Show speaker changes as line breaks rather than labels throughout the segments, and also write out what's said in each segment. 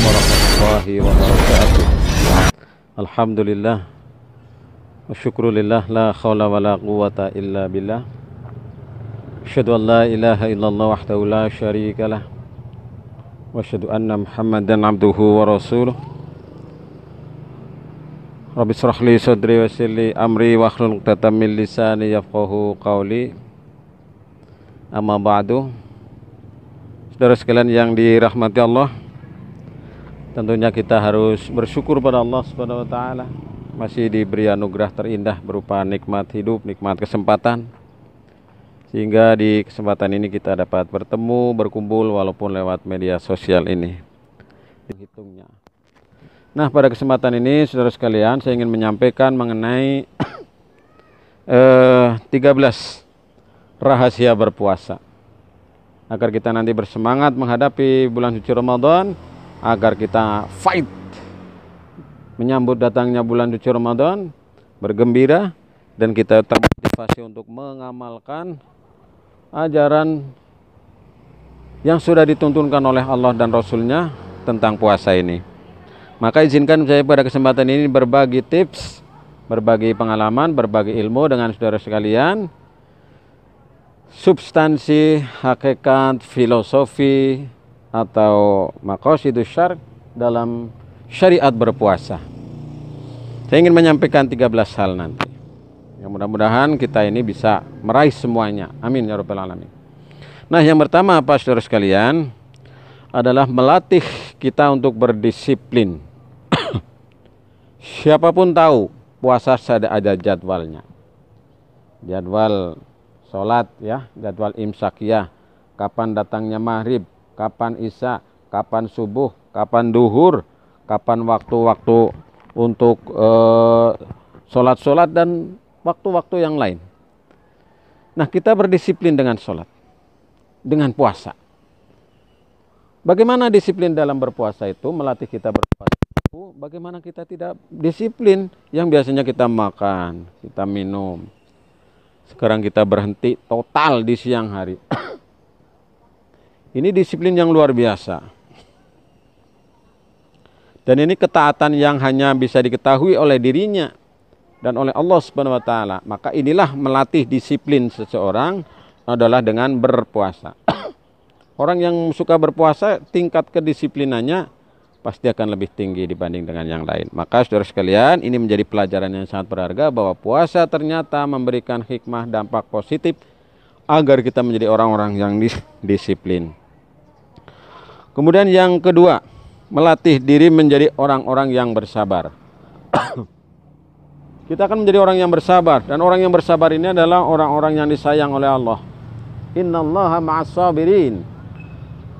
warahmatullahi wabarakatuh. Alhamdulillah wa syukrulillah, la khawla wa la quwata illa billah. Asyhadu an la ilaha illallah wahdahu la syarikalah wa asyhadu anna Muhammadan abduhu wa rasuluh. Rabbi shrah li sadri wa yassir li amri wa hlul 'uqdatam min lisani yafqahu qawli. Amma ba'du. Saudara sekalian yang dirahmati Allah, tentunya kita harus bersyukur pada Allah Subhanahu wa taala masih diberi anugerah terindah berupa nikmat hidup, nikmat kesempatan, sehingga di kesempatan ini kita dapat bertemu, berkumpul walaupun lewat media sosial ini. Hitungnya. Nah, pada kesempatan ini saudara sekalian, saya ingin menyampaikan mengenai 13 rahasia berpuasa, agar kita nanti bersemangat menghadapi bulan suci Ramadan, agar kita fight menyambut datangnya bulan suci Ramadan, bergembira, dan kita termotivasi untuk mengamalkan ajaran yang sudah dituntunkan oleh Allah dan Rasulnya tentang puasa ini. Maka izinkan saya pada kesempatan ini berbagi tips, berbagi pengalaman, berbagi ilmu dengan saudara sekalian, substansi, hakikat, filosofi atau maqasidus syar'i dalam syariat berpuasa. Saya ingin menyampaikan 13 hal nanti. Yang mudah-mudahan kita ini bisa meraih semuanya. Amin ya rabbal alamin. Nah, yang pertama apa saudara sekalian? Adalah melatih kita untuk berdisiplin. Siapapun tahu puasa ada jadwalnya. Jadwal sholat ya, jadwal imsakiyah, kapan datangnya maghrib, kapan isya, kapan subuh, kapan duhur, kapan waktu-waktu untuk sholat-sholat dan waktu-waktu yang lain. Nah, kita berdisiplin dengan sholat, dengan puasa. Bagaimana disiplin dalam berpuasa itu? Melatih kita berpuasa itu, bagaimana kita tidak disiplin yang biasanya kita makan, kita minum. Sekarang kita berhenti total di siang hari. Ini disiplin yang luar biasa. Dan ini ketaatan yang hanya bisa diketahui oleh dirinya dan oleh Allah Subhanahu wa taala. Maka inilah melatih disiplin seseorang adalah dengan berpuasa. Orang yang suka berpuasa, tingkat kedisiplinannya pasti akan lebih tinggi dibanding dengan yang lain. Maka saudara sekalian, ini menjadi pelajaran yang sangat berharga bahwa puasa ternyata memberikan hikmah dampak positif agar kita menjadi orang-orang yang disiplin. Kemudian yang kedua, melatih diri menjadi orang-orang yang bersabar. Kita akan menjadi orang yang bersabar, dan orang yang bersabar ini adalah orang-orang yang disayang oleh Allah. Innallaha ma'as sabirin.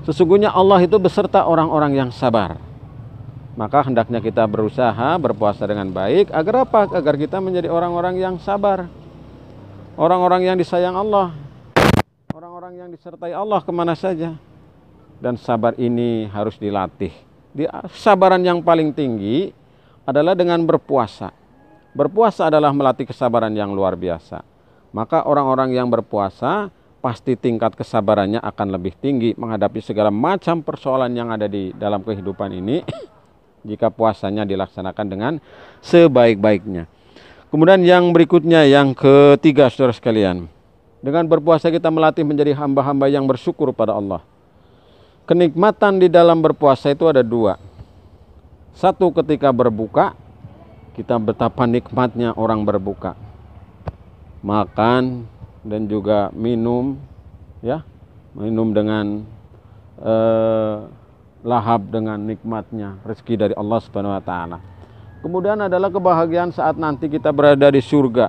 Sesungguhnya Allah itu beserta orang-orang yang sabar. Maka hendaknya kita berusaha berpuasa dengan baik. Agar apa? Agar kita menjadi orang-orang yang sabar. Orang-orang yang disayang Allah. Orang-orang yang disertai Allah kemana saja. Dan sabar ini harus dilatih. Kesabaran yang paling tinggi adalah dengan berpuasa. Berpuasa adalah melatih kesabaran yang luar biasa. Maka orang-orang yang berpuasa pasti tingkat kesabarannya akan lebih tinggi menghadapi segala macam persoalan yang ada di dalam kehidupan ini. Jika puasanya dilaksanakan dengan sebaik-baiknya. Kemudian yang berikutnya, yang ketiga saudara sekalian, dengan berpuasa kita melatih menjadi hamba-hamba yang bersyukur pada Allah. Kenikmatan di dalam berpuasa itu ada dua. Satu, ketika berbuka, kita betapa nikmatnya orang berbuka. Makan dan juga minum, ya, minum dengan lahap dengan nikmatnya rezeki dari Allah Subhanahu wa taala. Kemudian adalah kebahagiaan saat nanti kita berada di surga.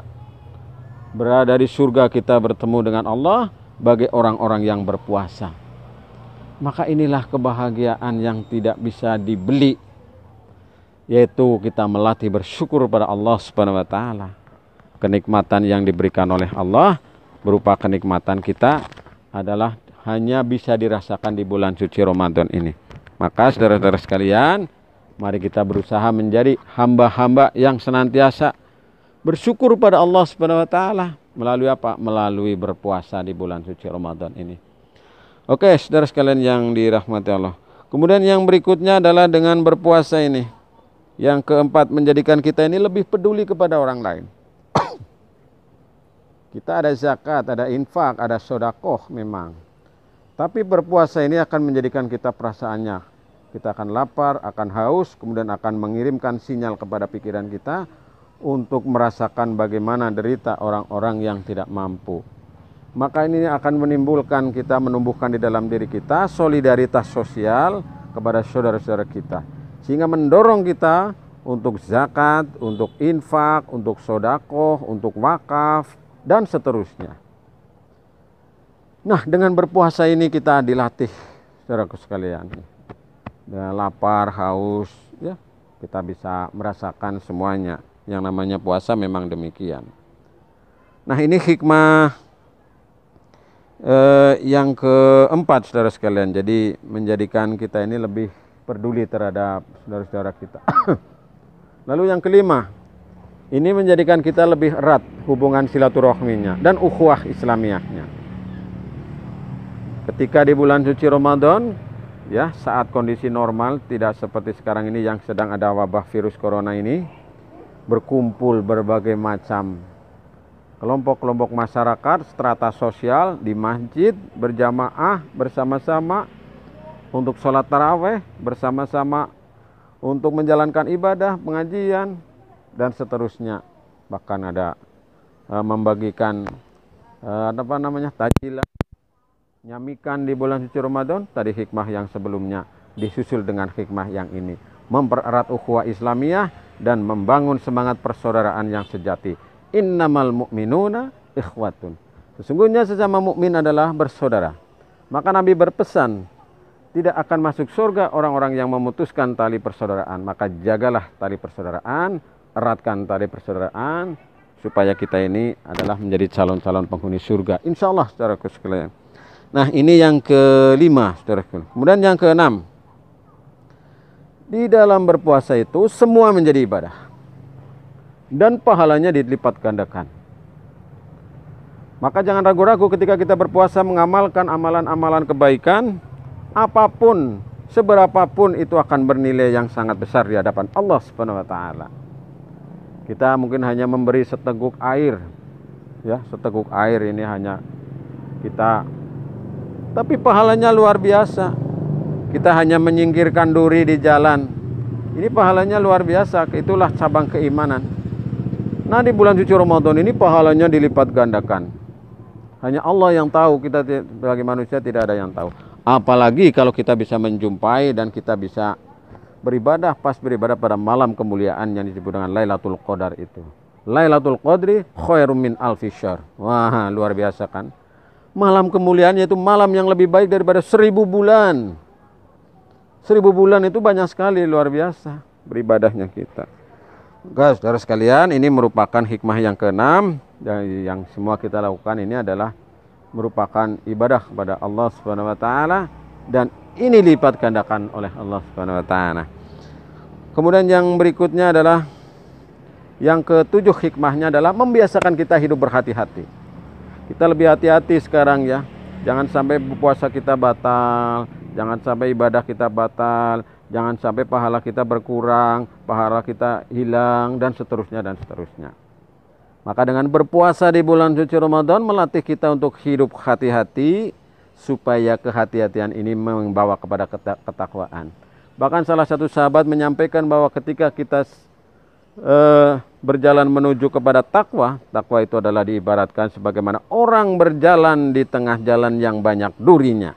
Berada di surga kita bertemu dengan Allah bagi orang-orang yang berpuasa. Maka inilah kebahagiaan yang tidak bisa dibeli, yaitu kita melatih bersyukur pada Allah Subhanahu wa taala. Kenikmatan yang diberikan oleh Allah berupa kenikmatan kita adalah hanya bisa dirasakan di bulan suci Ramadan ini. Maka saudara-saudara sekalian, mari kita berusaha menjadi hamba-hamba yang senantiasa bersyukur pada Allah Subhanahu wa taala melalui apa? Melalui berpuasa di bulan suci Ramadan ini. Oke, saudara sekalian yang dirahmati Allah. Kemudian yang berikutnya adalah dengan berpuasa ini. Yang keempat, menjadikan kita ini lebih peduli kepada orang lain. Kita ada zakat, ada infak, ada sedekah memang. Tapi berpuasa ini akan menjadikan kita perasaannya. Kita akan lapar, akan haus, kemudian akan mengirimkan sinyal kepada pikiran kita untuk merasakan bagaimana derita orang-orang yang tidak mampu. Maka ini akan menimbulkan kita, menumbuhkan di dalam diri kita solidaritas sosial kepada saudara-saudara kita. Sehingga mendorong kita untuk zakat, untuk infak, untuk sedekah, untuk wakaf, dan seterusnya. Nah, dengan berpuasa ini kita dilatih, saudaraku sekalian. Dengan lapar, haus, ya, kita bisa merasakan semuanya. Yang namanya puasa memang demikian. Nah, ini hikmah yang keempat, saudara sekalian. Jadi menjadikan kita ini lebih peduli terhadap saudara-saudara kita. Lalu yang kelima, ini menjadikan kita lebih erat hubungan silaturahminya dan ukhuwah Islamiyahnya. Ketika di bulan suci Ramadan, ya, saat kondisi normal, tidak seperti sekarang ini yang sedang ada wabah virus corona ini, berkumpul berbagai macam kelompok-kelompok masyarakat, strata sosial di masjid berjamaah bersama-sama untuk sholat taraweh bersama-sama, untuk menjalankan ibadah, pengajian, dan seterusnya. Bahkan ada membagikan takjilan, nyamikan di bulan suci Ramadan. Tadi hikmah yang sebelumnya disusul dengan hikmah yang ini, mempererat ukhuwah Islamiyah dan membangun semangat persaudaraan yang sejati. Innamal mu'minuna ikhwatun. Sesungguhnya sesama mukmin adalah bersaudara. Maka Nabi berpesan, tidak akan masuk surga orang-orang yang memutuskan tali persaudaraan. Maka jagalah tali persaudaraan, eratkan tali persaudaraan, supaya kita ini adalah menjadi calon-calon penghuni surga, insya Allah, saudaraku sekalian. Nah, ini yang kelima, saudaraku. Kemudian yang keenam, di dalam berpuasa itu semua menjadi ibadah dan pahalanya dilipat gandakan. Maka jangan ragu-ragu ketika kita berpuasa mengamalkan amalan-amalan kebaikan, apapun, seberapapun itu akan bernilai yang sangat besar di hadapan Allah Subhanahu wa taala. Kita mungkin hanya memberi seteguk air, ya, seteguk air ini hanya kita, tapi pahalanya luar biasa. Kita hanya menyingkirkan duri di jalan, ini pahalanya luar biasa. Itulah cabang keimanan. Nah, di bulan suci Ramadan ini pahalanya dilipat gandakan. Hanya Allah yang tahu, kita sebagai manusia tidak ada yang tahu. Apalagi kalau kita bisa menjumpai dan kita bisa beribadah, pas beribadah pada malam kemuliaan yang disebut dengan Lailatul Qadar itu. Lailatul Qadri khairum min alfi syahr. Wah, luar biasa kan? Malam kemuliaannya itu malam yang lebih baik daripada 1000 bulan. 1000 bulan itu banyak sekali, luar biasa beribadahnya kita. Guys, saudara sekalian, ini merupakan hikmah yang keenam, dan yang semua kita lakukan ini adalah merupakan ibadah kepada Allah Subhanahu wa taala, dan ini lipat gandakan oleh Allah Subhanahu wa taala. Kemudian yang berikutnya adalah yang ketujuh, hikmahnya adalah membiasakan kita hidup berhati-hati. Kita lebih hati-hati sekarang, ya. Jangan sampai puasa kita batal, jangan sampai ibadah kita batal, jangan sampai pahala kita berkurang, pahala kita hilang, dan seterusnya dan seterusnya. Maka dengan berpuasa di bulan suci Ramadan melatih kita untuk hidup hati-hati, supaya kehati-hatian ini membawa kepada ketakwaan. Bahkan salah satu sahabat menyampaikan bahwa ketika kita berjalan menuju kepada takwa, takwa itu adalah diibaratkan sebagaimana orang berjalan di tengah jalan yang banyak durinya.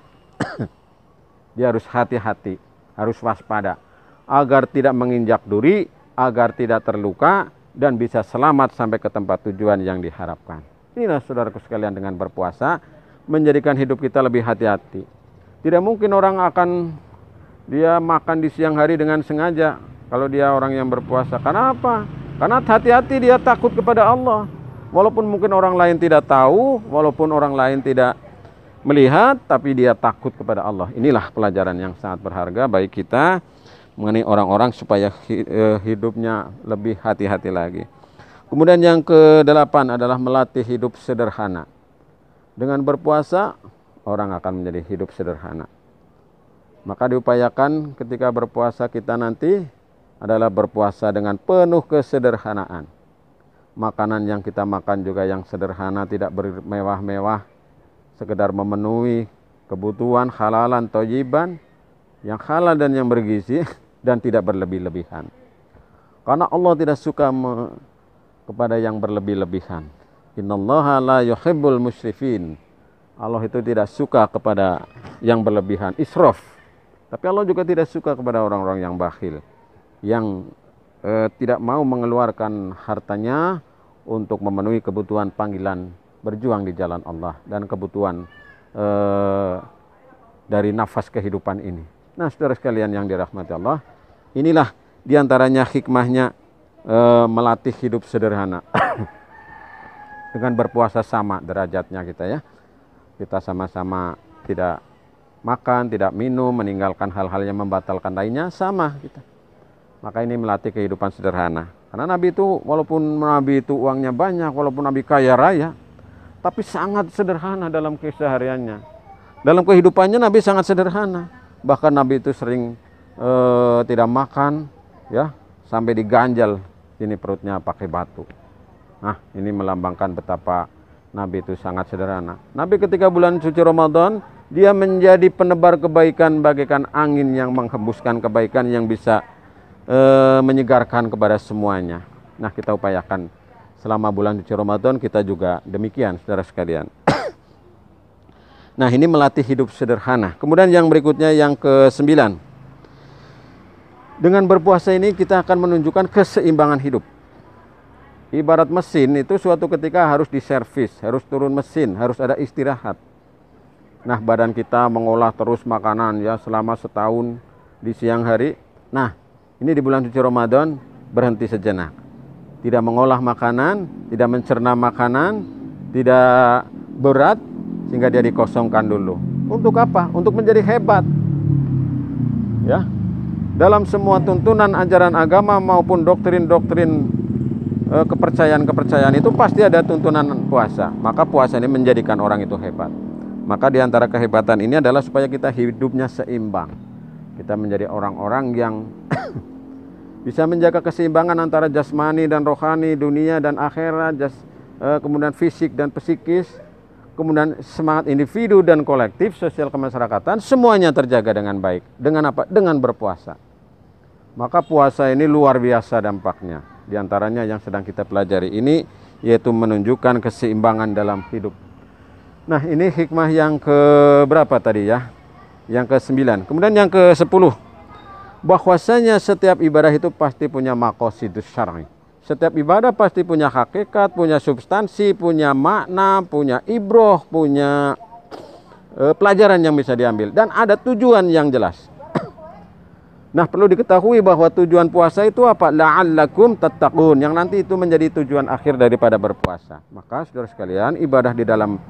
Dia harus hati-hati, harus waspada, agar tidak menginjak duri, agar tidak terluka, dan bisa selamat sampai ke tempat tujuan yang diharapkan. Inilah saudaraku sekalian, dengan berpuasa menjadikan hidup kita lebih hati-hati. Tidak mungkin orang akan dia makan di siang hari dengan sengaja kalau dia orang yang berpuasa. Karena apa? Karena hati-hati, dia takut kepada Allah. Walaupun mungkin orang lain tidak tahu, walaupun orang lain tidak melihat, tapi dia takut kepada Allah. Inilah pelajaran yang sangat berharga bagi kita mengenai orang-orang supaya hidupnya lebih hati-hati lagi. Kemudian yang ke-8 adalah melatih hidup sederhana. Dengan berpuasa, orang akan menjadi hidup sederhana. Maka diupayakan ketika berpuasa kita nanti adalah berpuasa dengan penuh kesederhanaan. Makanan yang kita makan juga yang sederhana, tidak bermewah-mewah, sekedar memenuhi kebutuhan halalan thayyiban, yang halal dan yang bergizi, dan tidak berlebih-lebihan. Karena Allah tidak suka kepada yang berlebih-lebihan. Innallaha la yuhibbul musrifin. Allah itu tidak suka kepada yang berlebihan, israf. Tapi Allah juga tidak suka kepada orang-orang yang bakhil, yang tidak mau mengeluarkan hartanya untuk memenuhi kebutuhan panggilan berjuang di jalan Allah dan kebutuhan dari nafas kehidupan ini. Nah, saudara sekalian yang dirahmati Allah, inilah diantaranya hikmahnya melatih hidup sederhana. Dengan berpuasa sama derajatnya kita ya. Kita sama-sama tidak makan, tidak minum, meninggalkan hal-hal yang membatalkan lainnya, sama kita. Maka ini melatih kehidupan sederhana. Karena Nabi itu, walaupun Nabi itu uangnya banyak, walaupun Nabi kaya raya, tapi sangat sederhana dalam kesehariannya. Dalam kehidupannya Nabi sangat sederhana. Bahkan Nabi itu sering tidak makan, ya, sampai diganjal ini perutnya pakai batu. Nah, ini melambangkan betapa Nabi itu sangat sederhana. Nabi ketika bulan suci Ramadan, dia menjadi penebar kebaikan bagaikan angin yang menghembuskan kebaikan yang bisa menyegarkan kepada semuanya. Nah, kita upayakan selama bulan suci Ramadan kita juga demikian, saudara sekalian. Nah, ini melatih hidup sederhana. Kemudian yang berikutnya yang ke-9. Dengan berpuasa ini kita akan menunjukkan keseimbangan hidup. Ibarat mesin itu suatu ketika harus diservis, harus turun mesin, harus ada istirahat. Nah, badan kita mengolah terus makanan ya selama setahun di siang hari. Nah, ini di bulan suci Ramadan berhenti sejenak. Tidak mengolah makanan, tidak mencerna makanan, tidak berat, sehingga dia dikosongkan dulu. Untuk apa? Untuk menjadi hebat. Ya. Dalam semua tuntunan ajaran agama maupun doktrin-doktrin kepercayaan-kepercayaan itu pasti ada tuntunan puasa. Maka puasa ini menjadikan orang itu hebat. Maka di antara kehebatan ini adalah supaya kita hidupnya seimbang. Kita menjadi orang-orang yang bisa menjaga keseimbangan antara jasmani dan rohani, dunia dan akhirat, kemudian fisik dan psikis, kemudian semangat individu dan kolektif, sosial kemasyarakatan, semuanya terjaga dengan baik. Dengan apa? Dengan berpuasa. Maka puasa ini luar biasa dampaknya. Di antaranya yang sedang kita pelajari ini, yaitu menunjukkan keseimbangan dalam hidup. Nah, ini hikmah yang ke berapa tadi ya? Yang ke-9. Kemudian yang ke-10. Bahwasanya setiap ibadah itu pasti punya maqasidus syar'i. Setiap ibadah pasti punya hakikat, punya substansi, punya makna, punya ibroh, punya pelajaran yang bisa diambil. Dan ada tujuan yang jelas. Nah, perlu diketahui bahwa tujuan puasa itu apa? La'allakum tattaqun. Yang nanti itu menjadi tujuan akhir daripada berpuasa. Maka saudara sekalian, ibadah di dalam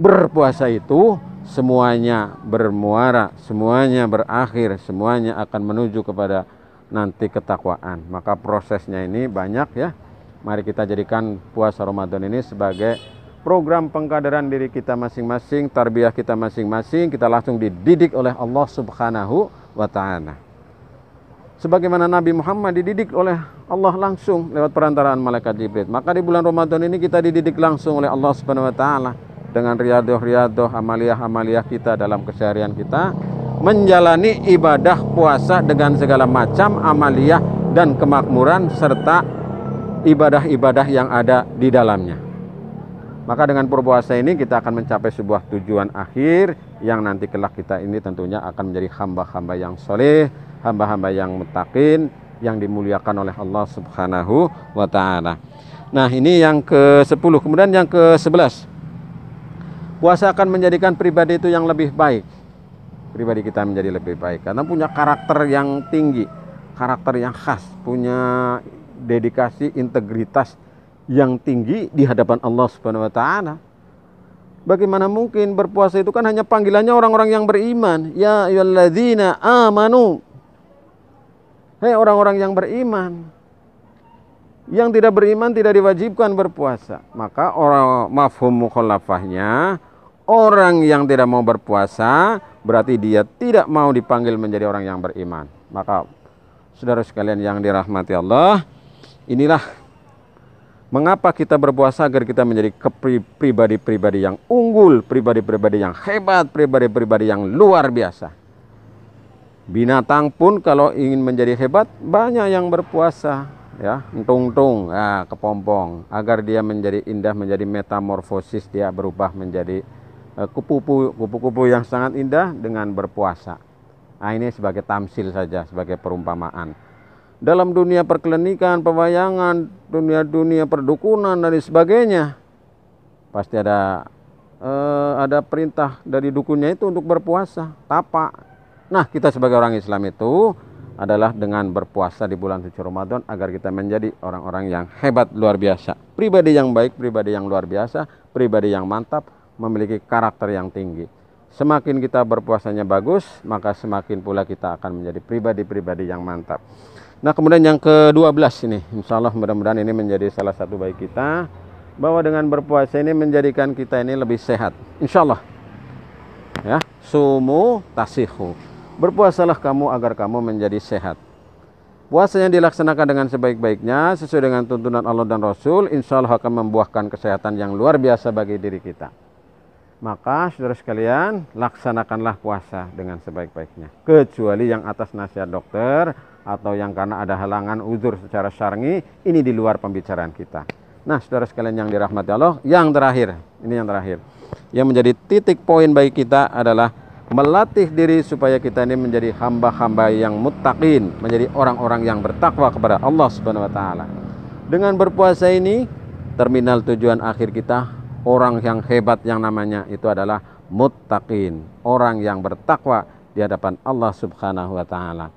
berpuasa itu semuanya bermuara, semuanya berakhir, semuanya akan menuju kepada nanti ketakwaan. Maka prosesnya ini banyak ya. Mari kita jadikan puasa Ramadan ini sebagai program pengkaderan diri kita masing-masing, tarbiyah kita masing-masing, kita langsung dididik oleh Allah Subhanahu wa Ta'ala. Sebagaimana Nabi Muhammad dididik oleh Allah langsung lewat perantaraan malaikat Jibril. Maka di bulan Ramadan ini kita dididik langsung oleh Allah Subhanahu wa Ta'ala dengan riadoh-riadoh amaliyah-amaliyah kita dalam keseharian kita, menjalani ibadah puasa dengan segala macam amaliyah dan kemakmuran serta ibadah-ibadah yang ada di dalamnya. Maka dengan berpuasa ini kita akan mencapai sebuah tujuan akhir yang nanti kelak kita ini tentunya akan menjadi hamba-hamba yang soleh, hamba-hamba yang muttaqin, yang dimuliakan oleh Allah Subhanahu wa Ta'ala. Nah, ini yang ke-10. Kemudian yang ke-11. Puasa akan menjadikan pribadi itu yang lebih baik. Pribadi kita menjadi lebih baik karena punya karakter yang tinggi, karakter yang khas, punya dedikasi, integritas yang tinggi di hadapan Allah Subhanahu wa Ta'ala. Bagaimana mungkin berpuasa itu kan hanya panggilannya orang-orang yang beriman. Ya ayyuhalladzina amanu. Hei orang-orang yang beriman. Yang tidak beriman tidak diwajibkan berpuasa. Maka orang mafhum mukhalafahnya, orang yang tidak mau berpuasa berarti dia tidak mau dipanggil menjadi orang yang beriman. Maka saudara sekalian yang dirahmati Allah, inilah mengapa kita berpuasa, agar kita menjadi pribadi-pribadi yang unggul, pribadi-pribadi yang hebat, pribadi-pribadi yang luar biasa. Binatang pun kalau ingin menjadi hebat banyak yang berpuasa, ya, entung-tung, ya, kepompong, agar dia menjadi indah, menjadi metamorfosis, dia berubah menjadi kupu-kupu yang sangat indah dengan berpuasa. Nah, ini sebagai tamsil saja, sebagai perumpamaan. Dalam dunia perkelenikan, pewayangan, dunia perdukunan dan sebagainya, pasti ada perintah dari dukunnya itu untuk berpuasa, tapa. Nah, kita sebagai orang Islam itu adalah dengan berpuasa di bulan suci Ramadan agar kita menjadi orang-orang yang hebat, luar biasa, pribadi yang baik, pribadi yang luar biasa, pribadi yang mantap, memiliki karakter yang tinggi. Semakin kita berpuasanya bagus, maka semakin pula kita akan menjadi pribadi-pribadi yang mantap. Nah, kemudian yang ke-12 ini, insya Allah mudah-mudahan ini menjadi salah satu baik kita, bahwa dengan berpuasa ini menjadikan kita ini lebih sehat, insya Allah. Ya, sumu tasihu, berpuasalah kamu agar kamu menjadi sehat. Puasa yang dilaksanakan dengan sebaik-baiknya sesuai dengan tuntunan Allah dan Rasul, insya Allah akan membuahkan kesehatan yang luar biasa bagi diri kita. Maka saudara sekalian, laksanakanlah puasa dengan sebaik-baiknya, kecuali yang atas nasihat dokter atau yang karena ada halangan uzur secara syar'i, ini di luar pembicaraan kita. Nah, saudara sekalian yang dirahmati Allah, yang terakhir, ini yang terakhir, yang menjadi titik poin bagi kita adalah melatih diri supaya kita ini menjadi hamba-hamba yang muttaqin, menjadi orang-orang yang bertakwa kepada Allah Subhanahu wa taala. Dengan berpuasa ini, terminal tujuan akhir kita, orang yang hebat yang namanya itu adalah muttaqin, orang yang bertakwa di hadapan Allah Subhanahu wa taala.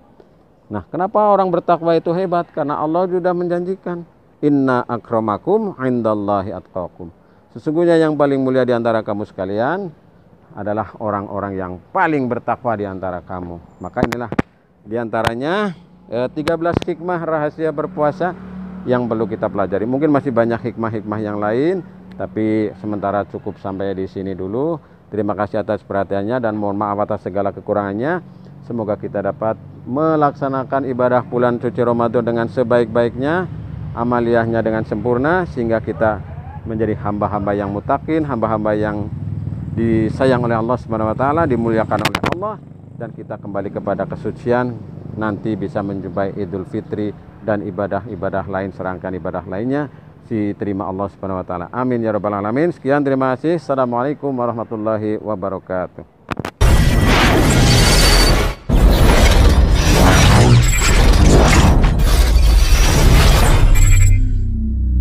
Nah, kenapa orang bertakwa itu hebat? Karena Allah sudah menjanjikan, inna akramakum indallahi atqakum. Sesungguhnya yang paling mulia di antara kamu sekalian adalah orang-orang yang paling bertakwa di antara kamu. Maka inilah di antaranya 13 hikmah rahasia berpuasa yang perlu kita pelajari. Mungkin masih banyak hikmah-hikmah yang lain, tapi sementara cukup sampai di sini dulu. Terima kasih atas perhatiannya dan mohon maaf atas segala kekurangannya. Semoga kita dapat melaksanakan ibadah bulan suci Ramadan dengan sebaik-baiknya, amaliyahnya dengan sempurna, sehingga kita menjadi hamba-hamba yang muttaqin, hamba-hamba yang disayang oleh Allah Subhanahu wa taala, dimuliakan oleh Allah, dan kita kembali kepada kesucian, nanti bisa menjumpai Idul Fitri dan ibadah-ibadah lain, serangkaian ibadah lainnya diterima Allah Subhanahu wa taala. Amin ya rabbal alamin. Sekian, terima kasih. Assalamualaikum warahmatullahi wabarakatuh.